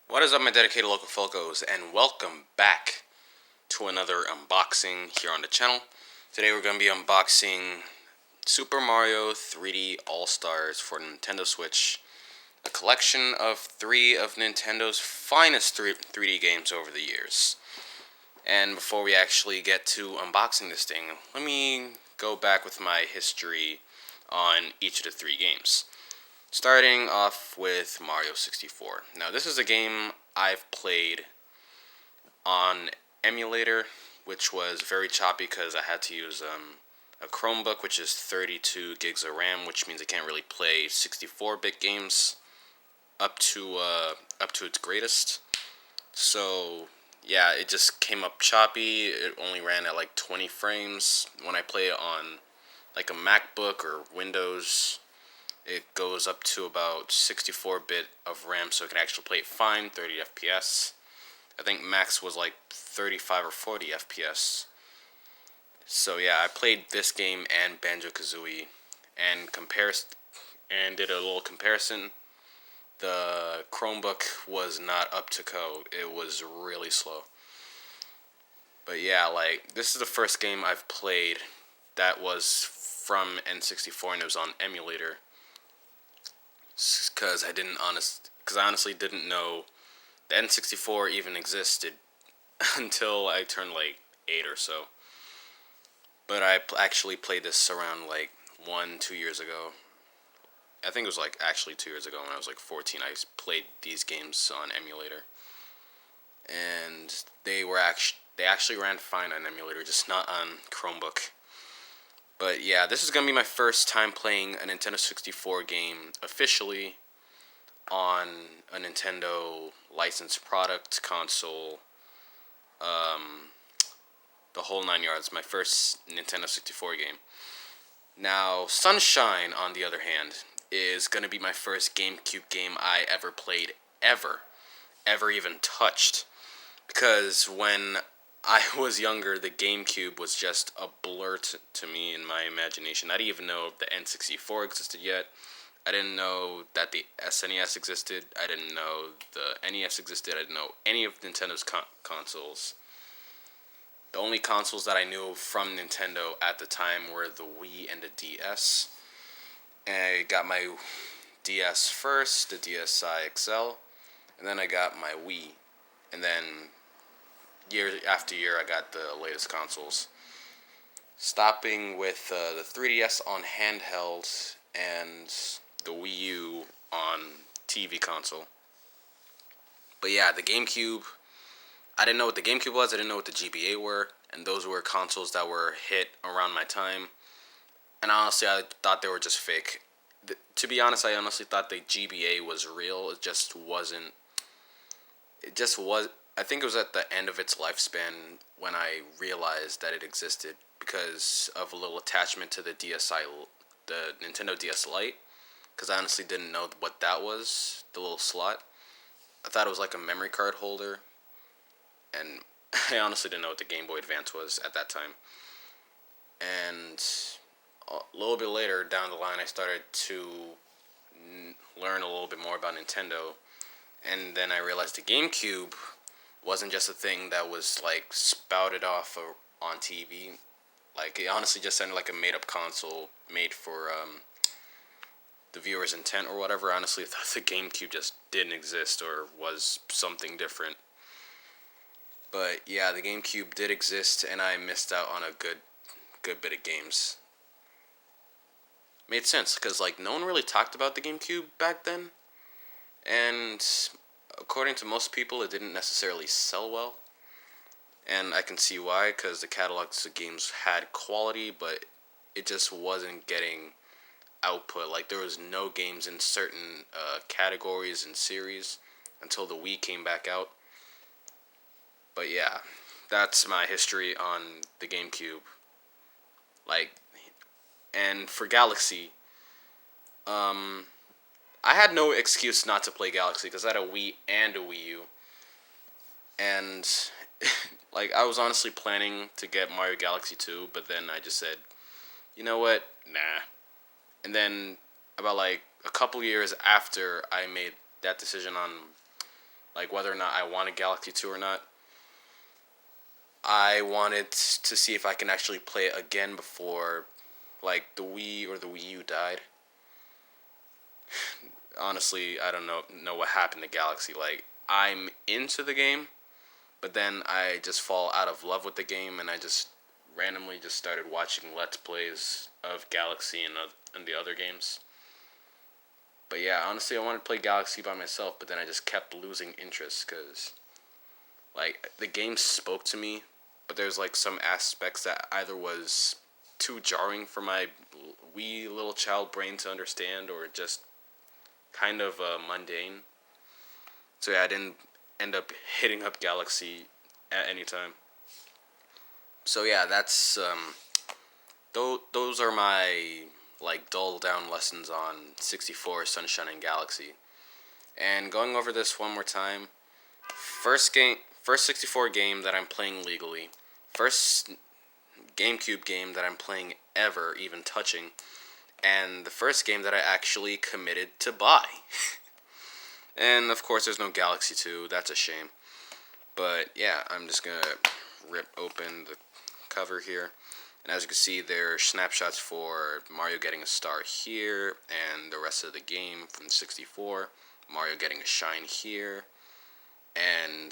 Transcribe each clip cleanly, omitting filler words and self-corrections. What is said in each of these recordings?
What is up, my dedicated local Folkos, and welcome back to another unboxing here on the channel. Today we're going to be unboxing Super Mario 3D All-Stars for Nintendo Switch, a collection of three of Nintendo's finest 3D games over the years. And before we actually get to unboxing this thing, let me go back with my history on each of the three games. Starting off with Mario 64. Now, this is a game I've played on emulator, which was very choppy because I had to use a Chromebook, which is 32 gigs of RAM, which means I can't really play 64-bit games up to its greatest. So yeah, it just came up choppy. It only ran at like 20 frames. When I play it on like a MacBook or Windows, it goes up to about 64-bit of RAM, so it can actually play it fine, 30 FPS. I think max was like 35 or 40 FPS. So yeah, I played this game and Banjo-Kazooie and did a little comparison. The Chromebook was not up to code. It was really slow. But yeah, like, this is the first game I've played that was from N64 and it was on emulator. Because I honestly didn't know the N64 even existed until I turned like 8 or so. But I actually played this around like 2 years ago. I think it was like actually 2 years ago when I was like 14. I played these games on emulator, and they actually ran fine on emulator, just not on Chromebook. But yeah, this is gonna be my first time playing a Nintendo 64 game officially on a Nintendo licensed product console. Um, the whole nine yards. My first Nintendo 64 game. Now, Sunshine, on the other hand, is gonna be my first GameCube game I ever played, ever even touched. Because when I was younger, the GameCube was just a blur to me in my imagination. I didn't even know if the N64 existed yet. I didn't know that the SNES existed. I didn't know the NES existed. I didn't know any of Nintendo's consoles. The only consoles that I knew from Nintendo at the time were the Wii and the DS. And I got my DS first, the DSi XL, and then I got my Wii. And then year after year, I got the latest consoles. Stopping with the 3DS on handheld and the Wii U on TV console. But yeah, the GameCube, I didn't know what the GameCube was, I didn't know what the GBA were, and those were consoles that were hit around my time. And honestly, I thought they were just fake. To be honest, I honestly thought the GBA was real. It just wasn't. It just was. I think it was at the end of its lifespan when I realized that it existed because of a little attachment to the DSi, the Nintendo DS Lite. Because I honestly didn't know what that was, the little slot. I thought it was like a memory card holder, and I honestly didn't know what the Game Boy Advance was at that time. And a little bit later down the line, I started to learn a little bit more about Nintendo, and then I realized the GameCube wasn't just a thing that was like spouted off on TV. Like, it honestly just sounded like a made-up console made for the viewer's intent or whatever. Honestly, I thought the GameCube just didn't exist or was something different. But yeah, the GameCube did exist, and I missed out on a good bit of games. Made sense because like no one really talked about the GameCube back then, and according to most people, it didn't necessarily sell well. And I can see why, because the catalogs of games had quality, but it just wasn't getting output. Like, there was no games in certain categories and series until the Wii came back out. But yeah, that's my history on the GameCube. Like, and for Galaxy, I had no excuse not to play Galaxy because I had a Wii and a Wii U. And like, I was honestly planning to get Mario Galaxy 2, but then I just said, you know what? Nah. And then about like a couple years after I made that decision on like whether or not I wanted Galaxy 2 or not. I wanted to see if I can actually play it again before, like, the Wii or the Wii U died. Honestly, I don't know what happened to Galaxy. Like, I'm into the game, but then I just fall out of love with the game, and I just randomly just started watching Let's Plays of Galaxy and the other games. But yeah, honestly, I wanted to play Galaxy by myself, but then I just kept losing interest because, like, the game spoke to me, but there's, like, some aspects that either was too jarring for my wee little child brain to understand, or just kind of mundane. So yeah, I didn't end up hitting up Galaxy at any time. So yeah, that's those are my, like, dull down lessons on 64 Sunshine and Galaxy. And going over this one more time, first 64 game that I'm playing legally, first GameCube game that I'm playing ever, even touching, and the first game that I actually committed to buy. And of course, there's no Galaxy 2. That's a shame. But yeah, I'm just gonna rip open the cover here. And as you can see, there are snapshots for Mario getting a star here, and the rest of the game from 64. Mario getting a shine here, and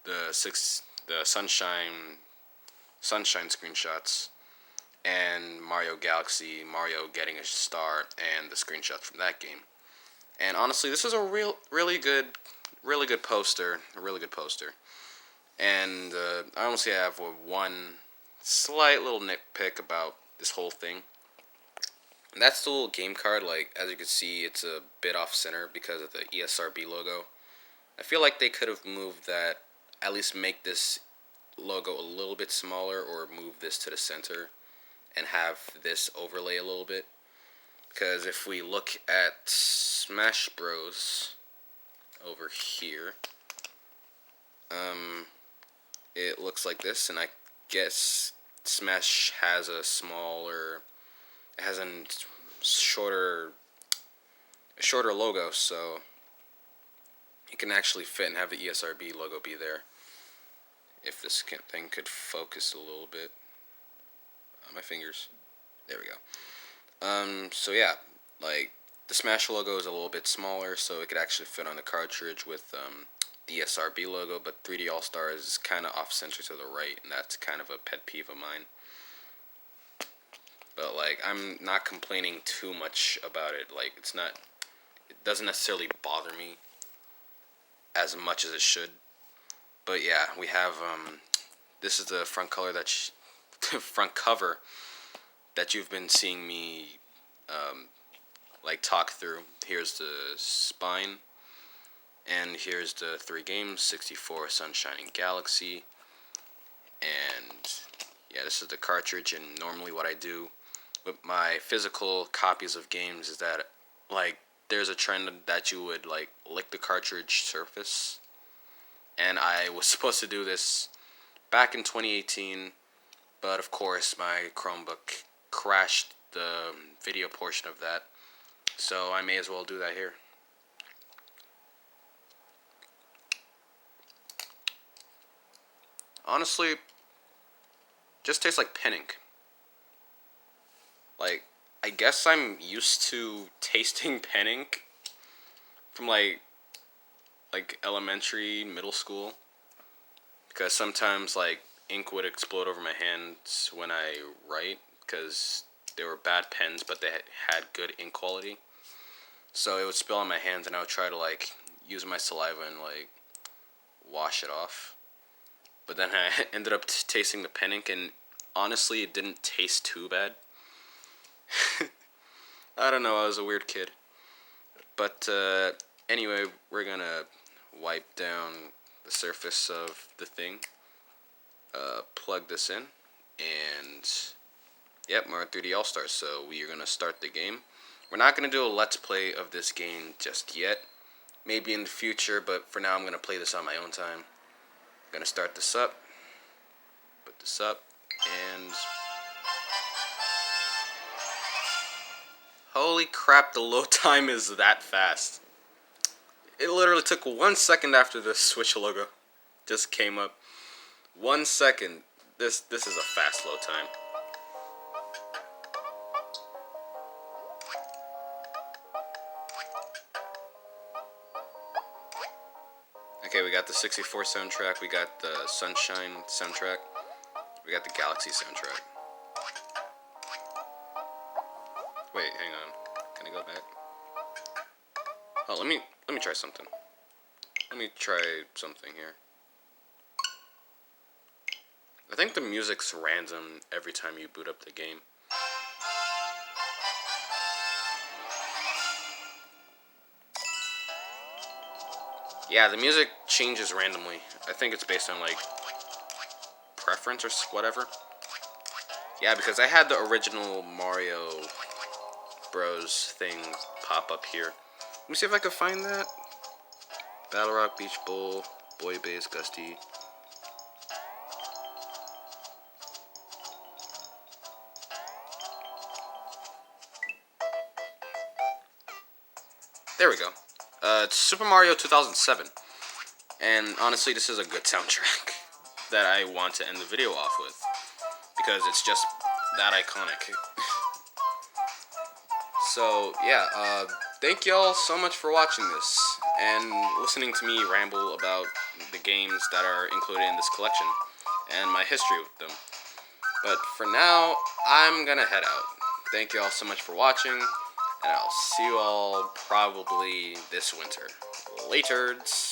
the sunshine screenshots, and Mario Galaxy, Mario getting a star, and the screenshots from that game. And honestly, this is a really good poster, a really good poster. And I honestly have one slight little nitpick about this whole thing. And that's the little game card. Like, as you can see, it's a bit off center because of the ESRB logo. I feel like they could have moved that, at least make this logo a little bit smaller, or move this to the center and have this overlay a little bit. Because if we look at Smash Bros. Over here, it looks like this, and I guess Smash has a shorter logo, so it can actually fit and have the ESRB logo be there. If this thing could focus a little bit. My fingers. There we go. So yeah, like, the Smash logo is a little bit smaller, so it could actually fit on the cartridge with the SRB logo, but 3D All-Stars is kind of off-center to the right, and that's kind of a pet peeve of mine. But, like, I'm not complaining too much about it. Like, it doesn't necessarily bother me as much as it should. But yeah, we have, this is the front cover that you've been seeing me, like, talk through. Here's the spine, and here's the 3 games, 64, Sunshine, and Galaxy. And yeah, this is the cartridge. And normally what I do with my physical copies of games is that, like, there's a trend that you would, like, lick the cartridge surface, and I was supposed to do this back in 2018, but of course my Chromebook crashed the video portion of that, so I may as well do that here. Honestly, just tastes like pen ink. Like, I guess I'm used to tasting pen ink from, like elementary, middle school, because sometimes, like, ink would explode over my hands when I write, because they were bad pens, but they had good ink quality. So it would spill on my hands, and I would try to, like, use my saliva and, like, wash it off. But then I ended up tasting the pen ink, and honestly, it didn't taste too bad. I don't know, I was a weird kid. But anyway, we're gonna wipe down the surface of the thing, plug this in, and yep, Mario 3D All-Stars. So we are gonna start the game. We're not gonna do a let's play of this game just yet. Maybe in the future, but for now I'm gonna play this on my own time. I'm gonna start this up, put this up, and holy crap, the load time is that fast. It literally took 1 second after the Switch logo just came up. 1 second. This is a fast load time. Okay, we got the 64 soundtrack, we got the Sunshine soundtrack, we got the Galaxy soundtrack. Wait, hang on. Can I go back? Oh, let me try something. Let me try something here. I think the music's random every time you boot up the game. Yeah, the music changes randomly. I think it's based on, like, preference or whatever. Yeah, because I had the original Mario Bros thing pop up here. Let me see if I can find that. Battle Rock, Beach Bowl, Boy Base, Gusty. There we go. It's Super Mario 2007. And honestly, this is a good soundtrack that I want to end the video off with. Because it's just that iconic. So, yeah, thank y'all so much for watching this. And listening to me ramble about the games that are included in this collection. And my history with them. But for now, I'm gonna head out. Thank you all so much for watching, and I'll see you all probably this winter. Laterds.